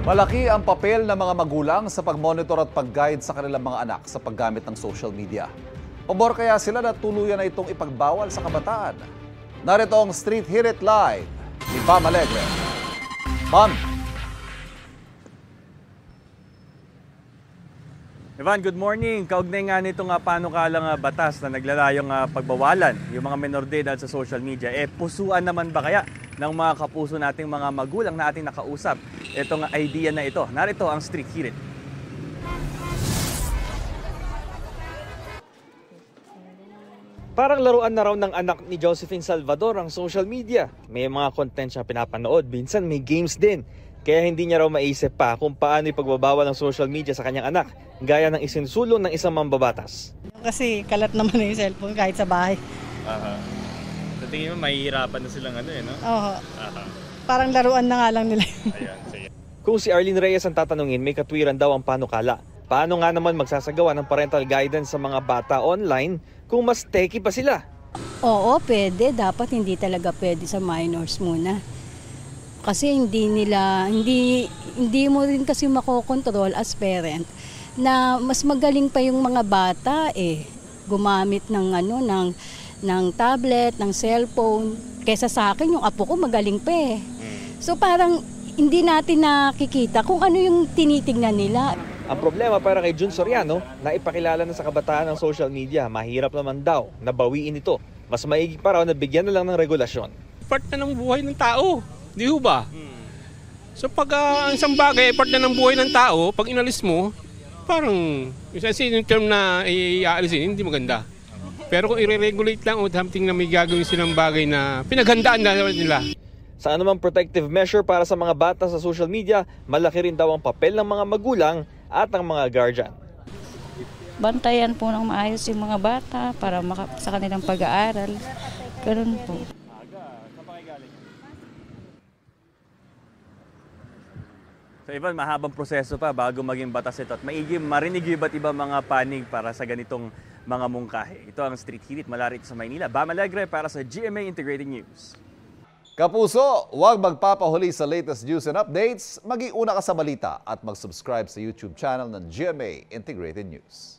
Malaki ang papel ng mga magulang sa pag-monitor at pag-guide sa kanilang mga anak sa paggamit ng social media. Pabor kaya sila na tuluyan na itong ipagbawal sa kabataan? Narito ang Street Hirit Live ni Pam Alegre. Pam! Ivan, good morning. Kaugnay nga nito panukalang batas na naglalayong pagbawalan yung mga menor de edad sa social media. Pusuan naman ba kaya ng mga kapuso nating mga magulang na ating nakausap itong idea na ito? Narito ang Street Hirit. Parang laruan na raw ng anak ni Josephine Salvador ang social media. May mga content siya pinapanood, minsan may games din. Kaya hindi niya raw maisip pa kung paano ipagbabawal ng social media sa kanyang anak, gaya ng isinsulong ng isang mambabatas. Kasi kalat naman na yung cellphone kahit sa bahay. Sa tingin mo, mahihirapan na silang no? Oo. Parang laruan na nga lang nila. Ayan, sige. Kung si Arlene Reyes ang tatanungin, may katwiran daw ang panukala. Paano nga naman magsasagawa ng parental guidance sa mga bata online kung mas techy pa sila? Oo, pwede. Dapat hindi talaga pwede sa minors muna. Kasi hindi mo rin kasi makokontrol as parent na mas magaling pa yung mga bata gumamit ng tablet, ng cellphone. Kesa sa akin, yung apo ko magaling pa So parang hindi natin nakikita kung ano yung tinitingnan nila. Ang problema para kay Jun Soriano, na ipakilala na sa kabataan ng social media, mahirap naman daw na bawiin ito. Mas maigi pa raw na bigyan na lang ng regulasyon. Part na ng buhay ng tao, di ho ba? So pag ang isang bagay, part na ng buhay ng tao, pag inalis mo, parang yung term na iaalisin, hindi maganda. Pero kung i-regulate lang o something na may gagawin silang bagay na pinaghandaan na nila. Sa anumang protective measure para sa mga bata sa social media, malaki rin daw ang papel ng mga magulang at ang mga guardian. Bantayan po ng maayos yung mga bata para sa kanilang pag-aaral. Ganun po. So Ivan, mahabang proseso pa bago maging batas ito at maigi marinig yung iba't ibang mga panig para sa ganitong mga mungkahi. Ito ang Street Hirit mula rito sa Maynila. Bam Alegre para sa GMA Integrated News. Kapuso, huwag magpapahuli sa latest news and updates. Maging una ka sa balita at mag-subscribe sa YouTube channel ng GMA Integrated News.